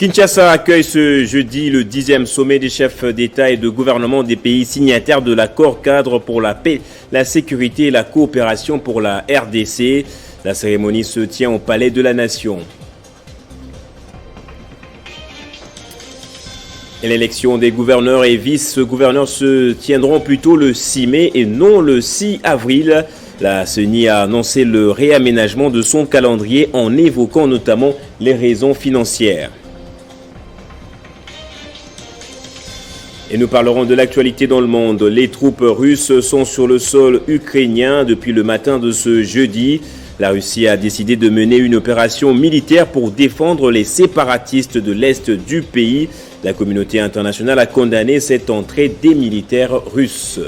Kinshasa accueille ce jeudi le 10e sommet des chefs d'État et de gouvernement des pays signataires de l'accord cadre pour la paix, la sécurité et la coopération pour la RDC. La cérémonie se tient au Palais de la Nation. Et l'élection des gouverneurs et vice-gouverneurs se tiendront plutôt le 6 mai et non le 6 avril. La CENI a annoncé le réaménagement de son calendrier en évoquant notamment les raisons financières. Et nous parlerons de l'actualité dans le monde. Les troupes russes sont sur le sol ukrainien depuis le matin de ce jeudi. La Russie a décidé de mener une opération militaire pour défendre les séparatistes de l'Est du pays. La communauté internationale a condamné cette entrée des militaires russes.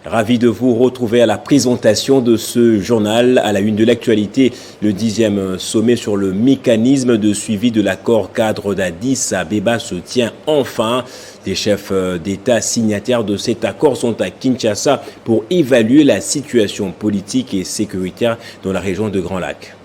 Ravi de vous retrouver à la présentation de ce journal. À la une de l'actualité, le 10e sommet sur le mécanisme de suivi de l'accord cadre d'Addis Abeba se tient enfin. Des chefs d'État signataires de cet accord sont à Kinshasa pour évaluer la situation politique et sécuritaire dans la région de Grand Lac.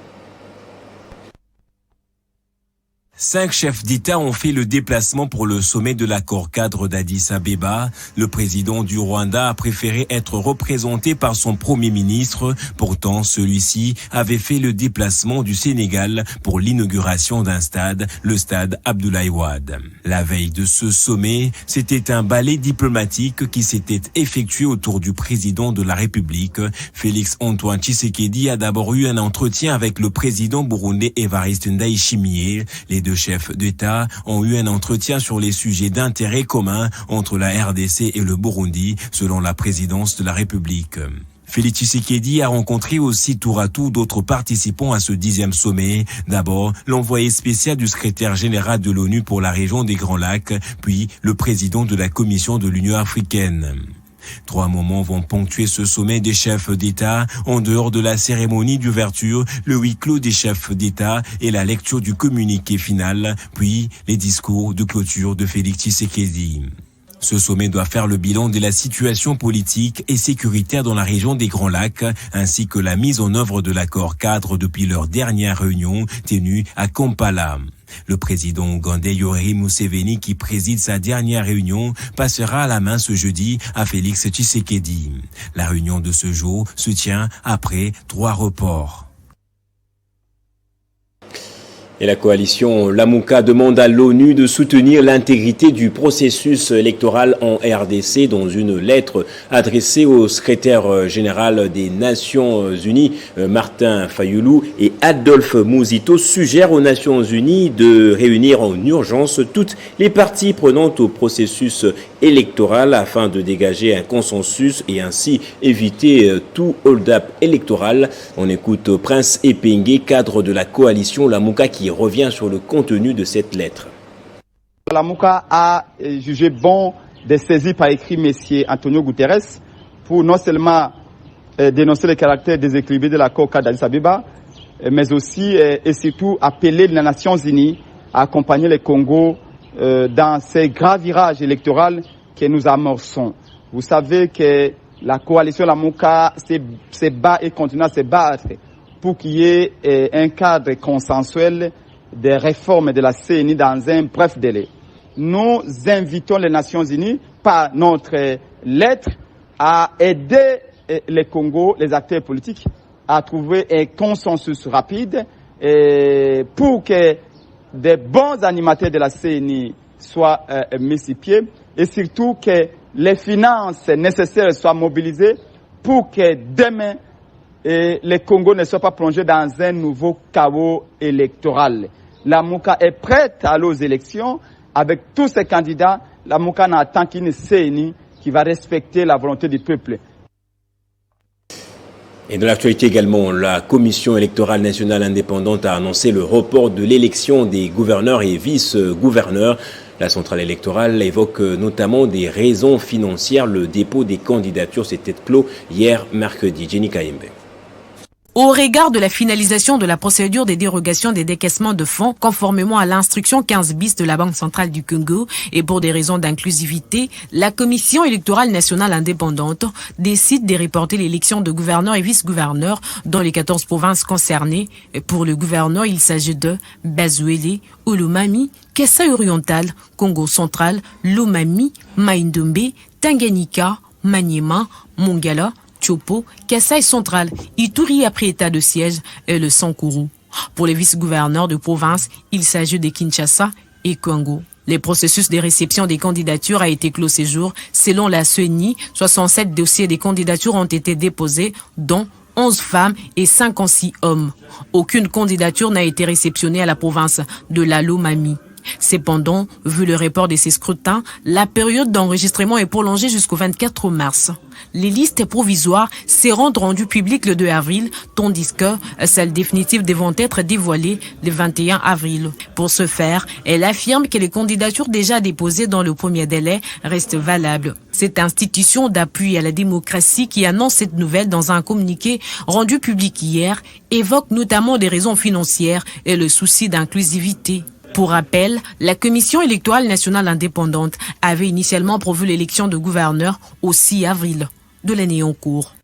5 chefs d'État ont fait le déplacement pour le sommet de l'accord cadre d'Addis Abeba. Le président du Rwanda a préféré être représenté par son premier ministre. Pourtant, celui-ci avait fait le déplacement du Sénégal pour l'inauguration d'un stade, le stade Abdoulaye Wade. La veille de ce sommet, c'était un ballet diplomatique qui s'était effectué autour du président de la République. Félix Antoine Tshisekedi a d'abord eu un entretien avec le président burundais Evariste Ndayishimiye. Les deux chefs d'État ont eu un entretien sur les sujets d'intérêt commun entre la RDC et le Burundi, selon la présidence de la République. Félix Tshisekedi a rencontré aussi tour à tour d'autres participants à ce 10e sommet. D'abord, l'envoyé spécial du secrétaire général de l'ONU pour la région des Grands Lacs, puis le président de la Commission de l'Union africaine. 3 moments vont ponctuer ce sommet des chefs d'État, en dehors de la cérémonie d'ouverture, le huis clos des chefs d'État et la lecture du communiqué final, puis les discours de clôture de Félix Tshisekedi. Ce sommet doit faire le bilan de la situation politique et sécuritaire dans la région des Grands Lacs, ainsi que la mise en œuvre de l'accord cadre depuis leur dernière réunion tenue à Kampala. Le président ougandais Yoweri Museveni, qui préside sa dernière réunion, passera la main ce jeudi à Félix Tshisekedi. La réunion de ce jour se tient après 3 reports. Et la coalition Lamuka demande à l'ONU de soutenir l'intégrité du processus électoral en RDC. Dans une lettre adressée au secrétaire général des Nations Unies, Martin Fayulu, et Adolphe Mouzito suggèrent aux Nations Unies de réunir en urgence toutes les parties prenantes au processus électoral afin de dégager un consensus et ainsi éviter tout hold-up électoral. On écoute Prince Epenge, cadre de la coalition Lamuka, qui revient sur le contenu de cette lettre. Lamuka a jugé bon de saisir par écrit M. Antonio Guterres pour non seulement dénoncer le caractère déséquilibré de l'accord cadre d'Addis Abeba, mais aussi et surtout appeler les Nations Unies à accompagner le Congo dans ces grands virages électoraux que nous amorçons. Vous savez que la coalition Lamuka se bat et continue à se battre pour qu'il y ait un cadre consensuel de réforme de la CENI dans un bref délai. Nous invitons les Nations Unies par notre lettre à aider le Congo, les acteurs politiques, à trouver un consensus rapide pour que des bons animateurs de la CENI soient mis sur pied et surtout que les finances nécessaires soient mobilisées pour que demain le Congo ne soit pas plongé dans un nouveau chaos électoral. La Lamuka est prête à aller aux élections avec tous ses candidats. La Lamuka n'attend qu'une CENI qui va respecter la volonté du peuple. Et dans l'actualité également, la Commission électorale nationale indépendante a annoncé le report de l'élection des gouverneurs et vice-gouverneurs. La centrale électorale évoque notamment des raisons financières. Le dépôt des candidatures s'était clos hier mercredi. Jenny Kayembe. Au regard de la finalisation de la procédure des dérogations des décaissements de fonds conformément à l'instruction 15 bis de la Banque centrale du Congo et pour des raisons d'inclusivité, la Commission électorale nationale indépendante décide de reporter l'élection de gouverneurs et vice-gouverneurs dans les 14 provinces concernées. Pour le gouverneur, il s'agit de Bazuele, Olomami, Kasai oriental, Congo central, Lomami, Maïndombe, Tanganyika, Maniema, Mongala, Chopo, Kasai central, Ituri après état de siège et le Sankuru. Pour les vice-gouverneurs de province, il s'agit de Kinshasa et Congo. Le processus de réception des candidatures a été clos ces jours. Selon la CENI, 67 dossiers de candidatures ont été déposés, dont 11 femmes et 56 hommes. Aucune candidature n'a été réceptionnée à la province de la Lomami. Cependant, vu le report de ces scrutins, la période d'enregistrement est prolongée jusqu'au 24 mars. Les listes provisoires seront rendues publiques le 2 avril, tandis que celles définitives devront être dévoilées le 21 avril. Pour ce faire, elle affirme que les candidatures déjà déposées dans le premier délai restent valables. Cette institution d'appui à la démocratie qui annonce cette nouvelle dans un communiqué rendu public hier évoque notamment des raisons financières et le souci d'inclusivité. Pour rappel, la Commission électorale nationale indépendante avait initialement prévu l'élection de gouverneurs au 6 avril de l'année en cours.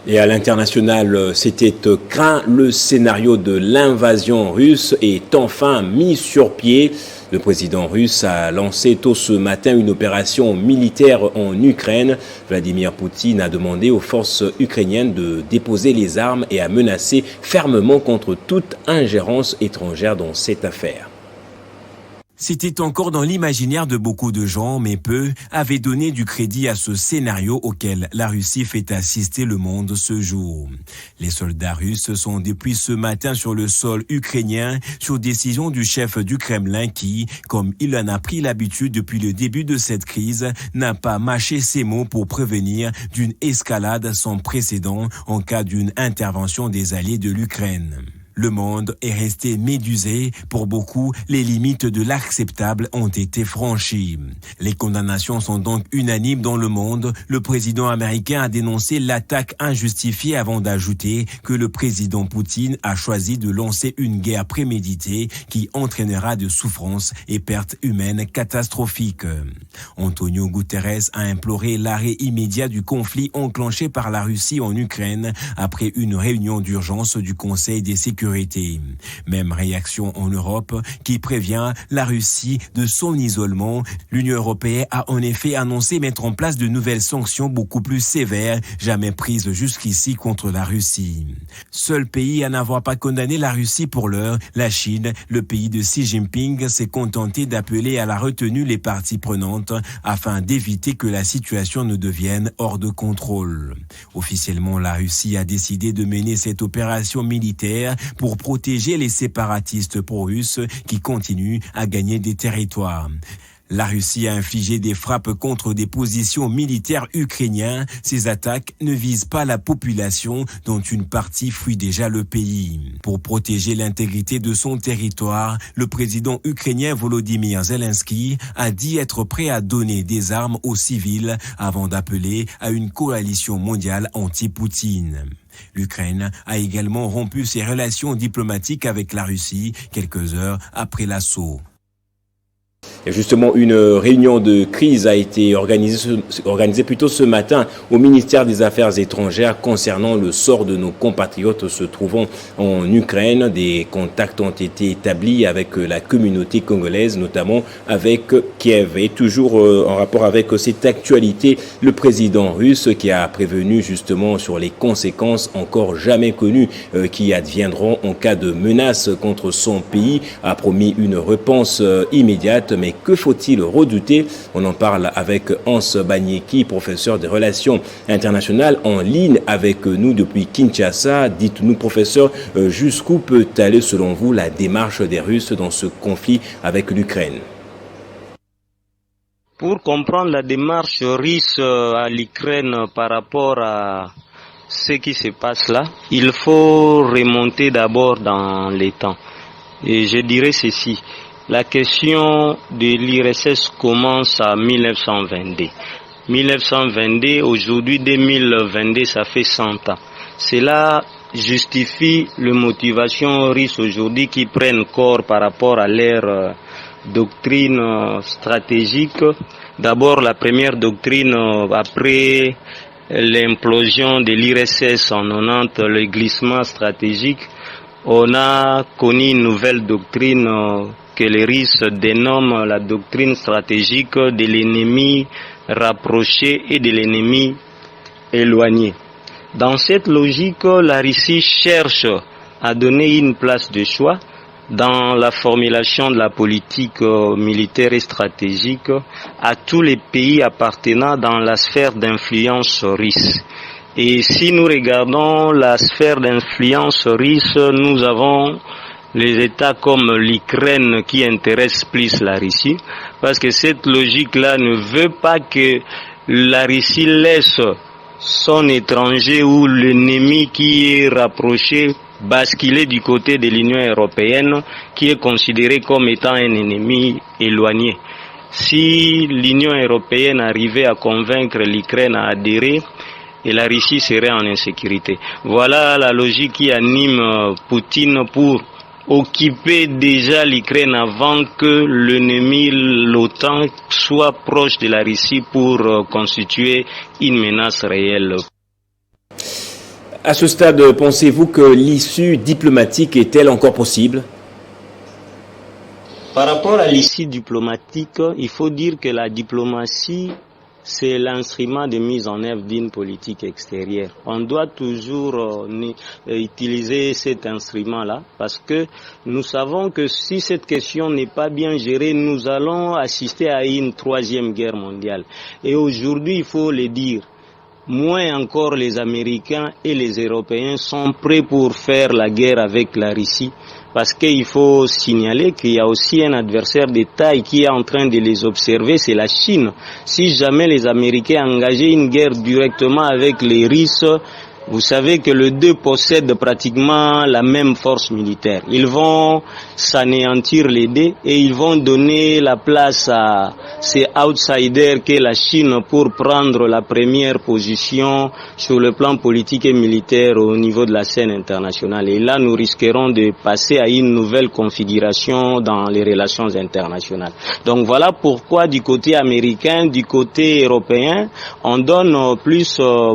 Et à l'international, c'était craint. Le scénario de l'invasion russe est enfin mis sur pied. Le président russe a lancé tôt ce matin une opération militaire en Ukraine. Vladimir Poutine a demandé aux forces ukrainiennes de déposer les armes et a menacé fermement contre toute ingérence étrangère dans cette affaire. C'était encore dans l'imaginaire de beaucoup de gens, mais peu avaient donné du crédit à ce scénario auquel la Russie fait assister le monde ce jour. Les soldats russes sont depuis ce matin sur le sol ukrainien sur décision du chef du Kremlin qui, comme il en a pris l'habitude depuis le début de cette crise, n'a pas mâché ses mots pour prévenir d'une escalade sans précédent en cas d'une intervention des alliés de l'Ukraine. Le monde est resté médusé. Pour beaucoup, les limites de l'acceptable ont été franchies. Les condamnations sont donc unanimes dans le monde. Le président américain a dénoncé l'attaque injustifiée avant d'ajouter que le président Poutine a choisi de lancer une guerre préméditée qui entraînera de souffrances et pertes humaines catastrophiques. Antonio Guterres a imploré l'arrêt immédiat du conflit enclenché par la Russie en Ukraine après une réunion d'urgence du Conseil des sécurités. Même réaction en Europe qui prévient la Russie de son isolement. L'Union européenne a en effet annoncé mettre en place de nouvelles sanctions beaucoup plus sévères, jamais prises jusqu'ici contre la Russie. Seul pays à n'avoir pas condamné la Russie pour l'heure, la Chine, le pays de Xi Jinping, s'est contenté d'appeler à la retenue les parties prenantes afin d'éviter que la situation ne devienne hors de contrôle. Officiellement, la Russie a décidé de mener cette opération militaire pour protéger les séparatistes pro-russes qui continuent à gagner des territoires. La Russie a infligé des frappes contre des positions militaires ukrainiennes. Ces attaques ne visent pas la population dont une partie fuit déjà le pays. Pour protéger l'intégrité de son territoire, le président ukrainien Volodymyr Zelensky a dit être prêt à donner des armes aux civils avant d'appeler à une coalition mondiale anti-Poutine. L'Ukraine a également rompu ses relations diplomatiques avec la Russie quelques heures après l'assaut. Et justement, une réunion de crise a été organisée plutôt ce matin au ministère des Affaires étrangères concernant le sort de nos compatriotes se trouvant en Ukraine. Des contacts ont été établis avec la communauté congolaise, notamment avec Kiev. Et toujours en rapport avec cette actualité, le président russe qui a prévenu justement sur les conséquences encore jamais connues qui adviendront en cas de menace contre son pays, a promis une réponse immédiate. Mais que faut-il redouter? On en parle avec Hans Banieki, professeur des relations internationales, en ligne avec nous depuis Kinshasa. Dites-nous, professeur, jusqu'où peut aller selon vous la démarche des Russes dans ce conflit avec l'Ukraine? Pour comprendre la démarche russe à l'Ukraine par rapport à ce qui se passe là, il faut remonter d'abord dans les temps. Et je dirais ceci. La question de l'URSS commence en 1922. 1922, aujourd'hui 2022, ça fait 100 ans. Cela justifie les motivations russes aujourd'hui qui prennent corps par rapport à leur doctrine stratégique. D'abord, la première doctrine après l'implosion de l'URSS en 90, le glissement stratégique, on a connu une nouvelle doctrine que les Russes dénomment la doctrine stratégique de l'ennemi rapproché et de l'ennemi éloigné. Dans cette logique, la Russie cherche à donner une place de choix dans la formulation de la politique militaire et stratégique à tous les pays appartenant dans la sphère d'influence russe. Et si nous regardons la sphère d'influence russe, nous avons les États comme l'Ukraine qui intéressent plus la Russie, parce que cette logique-là ne veut pas que la Russie laisse son étranger ou l'ennemi qui est rapproché basculer du côté de l'Union européenne, qui est considérée comme étant un ennemi éloigné. Si l'Union européenne arrivait à convaincre l'Ukraine à adhérer, et la Russie serait en insécurité. Voilà la logique qui anime Poutine pour occuper déjà l'Ukraine avant que l'ennemi, l'OTAN, soit proche de la Russie pour constituer une menace réelle. À ce stade, pensez-vous que l'issue diplomatique est-elle encore possible ? Par rapport à l'issue diplomatique, il faut dire que la diplomatie, c'est l'instrument de mise en œuvre d'une politique extérieure. On doit toujours utiliser cet instrument-là parce que nous savons que si cette question n'est pas bien gérée, nous allons assister à une troisième guerre mondiale. Et aujourd'hui, il faut le dire, moins encore les Américains et les Européens sont prêts pour faire la guerre avec la Russie. Parce qu'il faut signaler qu'il y a aussi un adversaire de taille qui est en train de les observer, c'est la Chine. Si jamais les Américains engageaient une guerre directement avec les Russes, vous savez que les deux possèdent pratiquement la même force militaire. Ils vont s'anéantir les deux et ils vont donner la place à ces outsiders qu'est la Chine pour prendre la première position sur le plan politique et militaire au niveau de la scène internationale. Et là, nous risquerons de passer à une nouvelle configuration dans les relations internationales. Donc voilà pourquoi du côté américain, du côté européen, on donne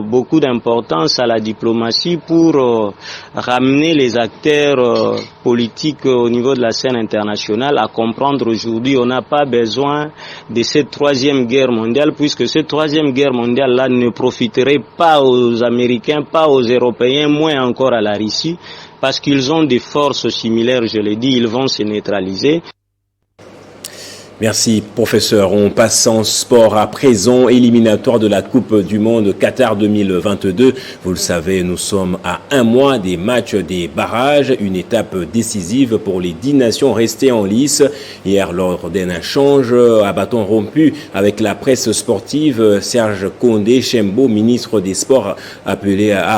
beaucoup d'importance à la diplomatie pour ramener les acteurs politiques au niveau de la scène internationale à comprendre aujourd'hui on n'a pas besoin de cette troisième guerre mondiale puisque cette troisième guerre mondiale-là ne profiterait pas aux Américains, pas aux Européens, moins encore à la Russie parce qu'ils ont des forces similaires, je l'ai dit, ils vont se neutraliser. Merci, professeur. On passe en sport à présent, éliminatoire de la Coupe du Monde Qatar 2022. Vous le savez, nous sommes à un mois des matchs des barrages, une étape décisive pour les 10 nations restées en lice. Hier, lors d'un échange à bâton rompu avec la presse sportive, Serge Condé Chembo, ministre des Sports, a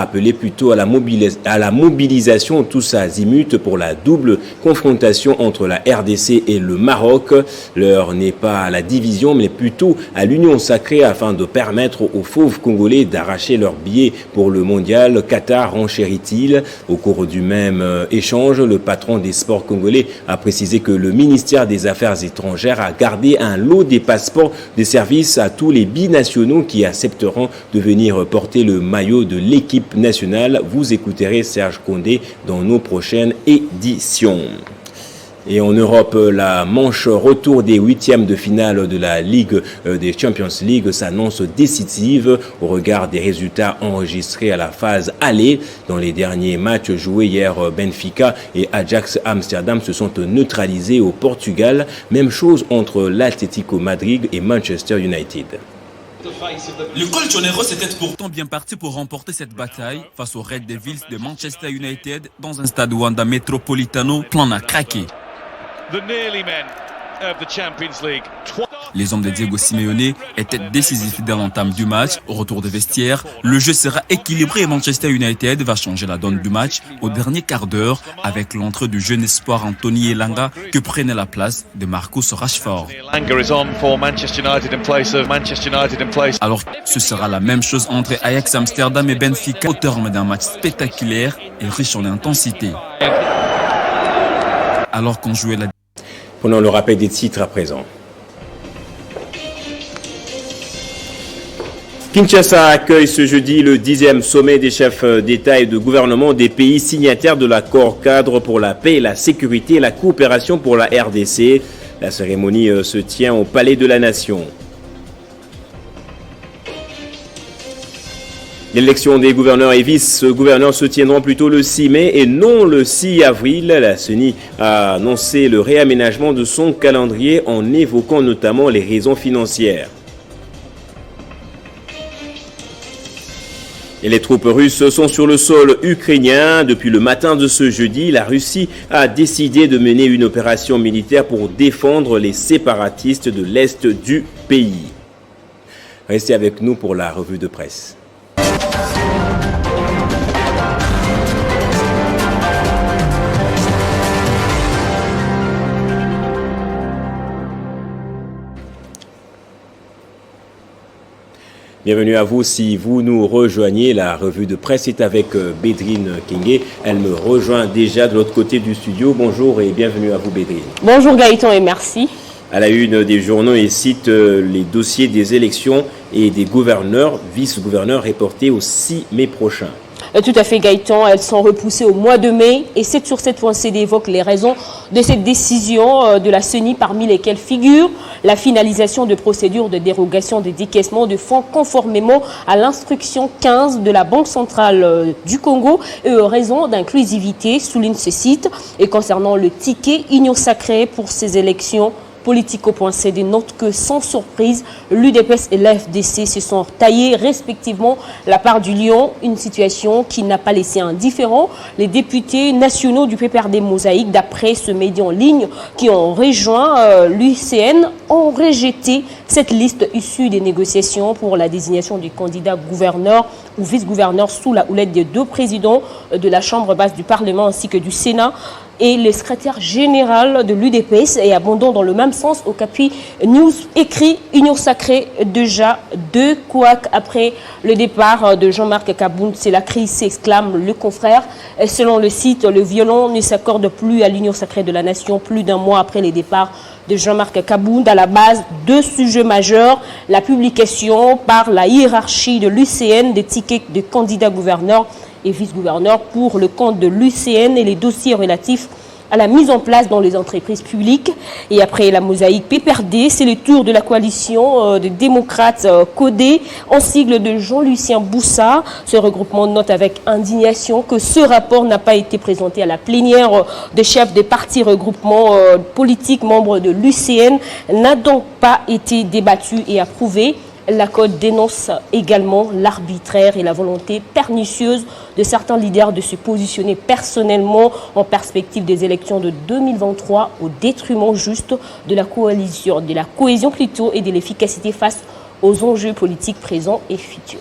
appelé plutôt à la mobilisation tous azimuts pour la double confrontation entre la RDC et le Maroc. L'heure n'est pas à la division, mais plutôt à l'union sacrée afin de permettre aux fauves congolais d'arracher leur billet pour le mondial. Qatar renchérit-il. Au cours du même échange, le patron des sports congolais a précisé que le ministère des Affaires étrangères a gardé un lot des passeports de service à tous les binationaux qui accepteront de venir porter le maillot de l'équipe nationale. Vous écouterez Serge Condé dans nos prochaines éditions. Et en Europe, la manche retour des huitièmes de finale de la Ligue des Champions League s'annonce décisive au regard des résultats enregistrés à la phase aller. Dans les derniers matchs joués hier, Benfica et Ajax Amsterdam se sont neutralisés au Portugal. Même chose entre l'Atlético Madrid et Manchester United. Le Colchoneros était pourtant bien parti pour remporter cette bataille face aux Red Devils de Manchester United dans un stade Wanda Metropolitano plein à craquer. Les hommes de Diego Simeone étaient décisifs dès l'entame du match. Au retour des vestiaires, le jeu sera équilibré et Manchester United va changer la donne du match au dernier quart d'heure avec l'entrée du jeune espoir Anthony Elanga que prenait la place de Marcus Rashford. Alors, ce sera la même chose entre Ajax Amsterdam et Benfica au terme d'un match spectaculaire et riche en intensité. Alors qu'on jouait la... Prenons le rappel des titres à présent. Kinshasa accueille ce jeudi le 10e sommet des chefs d'État et de gouvernement des pays signataires de l'accord cadre pour la paix, la sécurité et la coopération pour la RDC. La cérémonie se tient au Palais de la Nation. L'élection des gouverneurs et vice-gouverneurs se tiendront plutôt le 6 mai et non le 6 avril. La CENI a annoncé le réaménagement de son calendrier en évoquant notamment les raisons financières. Et les troupes russes sont sur le sol ukrainien. Depuis le matin de ce jeudi, la Russie a décidé de mener une opération militaire pour défendre les séparatistes de l'Est du pays. Restez avec nous pour la revue de presse. Bienvenue à vous si vous nous rejoignez. La revue de presse est avec Bédrine Kenge. Elle me rejoint déjà de l'autre côté du studio. Bonjour et bienvenue à vous Bédrine. Bonjour Gaëtan et merci. À la une des journaux et cite les dossiers des élections et des gouverneurs, vice-gouverneurs reportés au 6 mai prochain. Tout à fait Gaëtan, elles sont repoussées au mois de mai et c'est sur cette pensée évoque les raisons de cette décision de la CENI parmi lesquelles figure la finalisation de procédures de dérogation de décaissement de fonds conformément à l'instruction 15 de la Banque centrale du Congo et aux raisons d'inclusivité, souligne ce site. Et concernant le ticket Union sacrée pour ces élections, Politico.cd note que sans surprise, l'UDPS et l'FDC se sont taillés respectivement la part du lion, une situation qui n'a pas laissé indifférent les députés nationaux du PPRD Mosaïque, d'après ce média en ligne qui ont rejoint l'UCN, ont rejeté cette liste issue des négociations pour la désignation du candidat gouverneur ou vice-gouverneur sous la houlette des deux présidents de la Chambre basse du Parlement ainsi que du Sénat et le secrétaire général de l'UDPS et abondant dans le même sens au Capi News écrit Union sacrée déjà deux couacs après le départ de Jean-Marc Kaboun. C'est la crise, s'exclame le confrère. Et selon le site, le violon ne s'accorde plus à l'Union sacrée de la nation plus d'un mois après les départs de Jean-Marc Kaboun. À la base, deux sujets majeurs, la publication par la hiérarchie de l'UCN des tickets de candidats gouverneurs et vice-gouverneur pour le compte de l'UCN et les dossiers relatifs à la mise en place dans les entreprises publiques. Et après la mosaïque PPRD, c'est le tour de la coalition des démocrates codés en sigle de Jean-Lucien Boussa. Ce regroupement note avec indignation que ce rapport n'a pas été présenté à la plénière des chefs des partis regroupements politiques membres de l'UCN, n'a donc pas été débattu et approuvé. La Côte dénonce également l'arbitraire et la volonté pernicieuse de certains leaders de se positionner personnellement en perspective des élections de 2023 au détriment juste de la cohésion plutôt et de l'efficacité face aux enjeux politiques présents et futurs.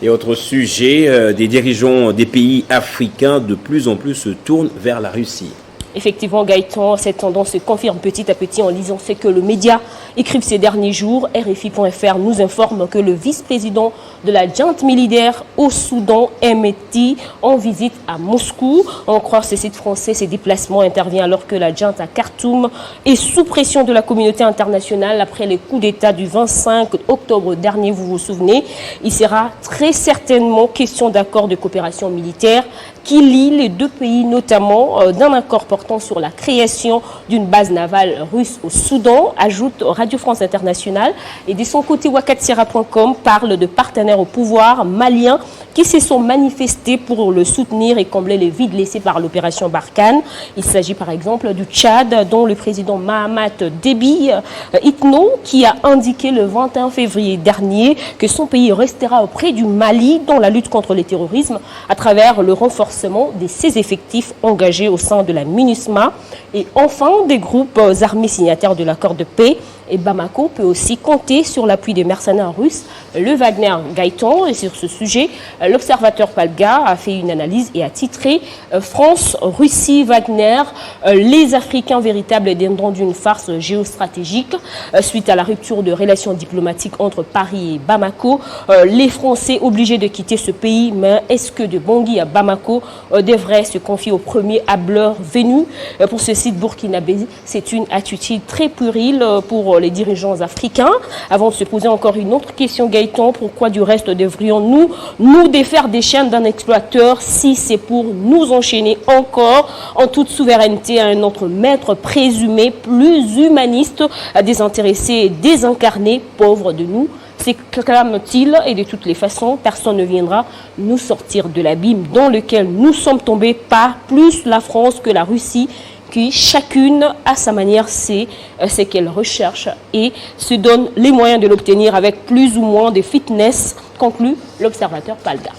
Et autre sujet, des dirigeants des pays africains de plus en plus se tournent vers la Russie. Effectivement, Gaëtan, cette tendance se confirme petit à petit en lisant ce que le média écrive ces derniers jours. RFI.fr nous informe que le vice-président de la junte militaire au Soudan, Hemeti, en visite à Moscou. En croire ce site français, ces déplacements interviennent alors que la junte à Khartoum est sous pression de la communauté internationale après les coups d'État du 25 octobre dernier, vous vous souvenez. Il sera très certainement question d'accord de coopération militaire qui lie les deux pays, notamment d'un accord portant sur la création d'une base navale russe au Soudan, ajoute Radio France Internationale. Et de son côté, Wakatsira.com parle de partenaires au pouvoir maliens qui se sont manifestés pour le soutenir et combler les vides laissés par l'opération Barkhane. Il s'agit par exemple du Tchad, dont le président Mahamat Déby Itno, qui a indiqué le 21 février dernier que son pays restera auprès du Mali dans la lutte contre le terrorisme à travers le renforcement de ses effectifs engagés au sein de la MINUSMA. Et enfin, des groupes armés signataires de l'accord de paix Et Bamako peut aussi compter sur l'appui des mercenaires russes, le Wagner Gaëtan. Et sur ce sujet, l'observateur Palga a fait une analyse et a titré France, Russie, Wagner, les Africains véritables descendants d'une farce géostratégique. Suite à la rupture de relations diplomatiques entre Paris et Bamako, les Français obligés de quitter ce pays. Mais est-ce que de Bangui à Bamako devrait se confier au premier hableur venu? Pour ce site burkinabé, c'est une attitude très puérile pour les dirigeants africains. Avant de se poser encore une autre question, Gaëtan, pourquoi du reste devrions-nous nous défaire des chaînes d'un exploiteur si c'est pour nous enchaîner encore en toute souveraineté à un autre maître présumé, plus humaniste, désintéressé et désincarné, pauvre de nous? S'exclame-t-il, et de toutes les façons, personne ne viendra nous sortir de l'abîme dans lequel nous sommes tombés, pas plus la France que la Russie, qui chacune à sa manière sait ce qu'elle recherche et se donne les moyens de l'obtenir avec plus ou moins de fitness, conclut l'observateur Palga.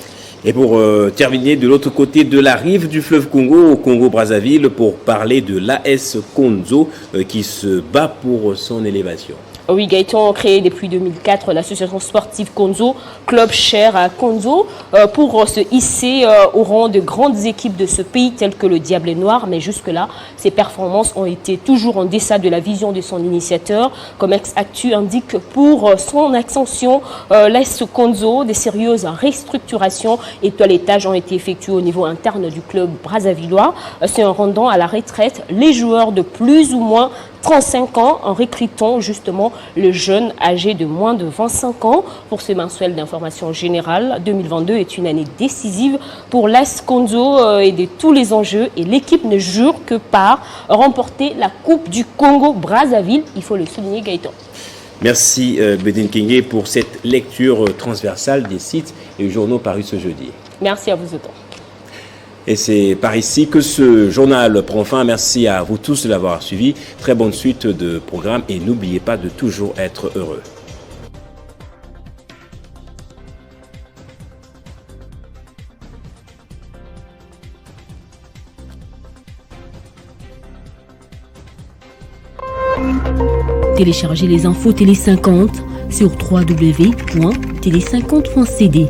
Et pour terminer, de l'autre côté de la rive du fleuve Congo, au Congo-Brazzaville, pour parler de l'AS Konzo qui se bat pour son élévation. Oui, Gaëtan a créé depuis 2004 l'association sportive Konzo, club cher à Konzo, pour se hisser au rang de grandes équipes de ce pays telles que le Diable Noir. Mais jusque-là, ses performances ont été toujours en deçà de la vision de son initiateur. Comme Ex-Actu indique, pour son ascension, l'AS Konzo, des sérieuses restructurations et toilettages ont été effectués au niveau interne du club brazzavillois. C'est en rendant à la retraite les joueurs de plus ou moins 35 ans en recrutant justement le jeune âgé de moins de 25 ans. Pour ce mensuel d'information générale, 2022 est une année décisive pour l'AS Konzo et de tous les enjeux. Et l'équipe ne jure que par remporter la Coupe du Congo-Brazzaville. Il faut le souligner, Gaëtan. Merci Bedin Kingé pour cette lecture transversale des sites et journaux parus ce jeudi. Merci à vous autant. Et c'est par ici que ce journal prend fin. Merci à vous tous de l'avoir suivi. Très bonne suite de programmes et n'oubliez pas de toujours être heureux. Téléchargez les infos Télé 50 sur www.télé50.cd.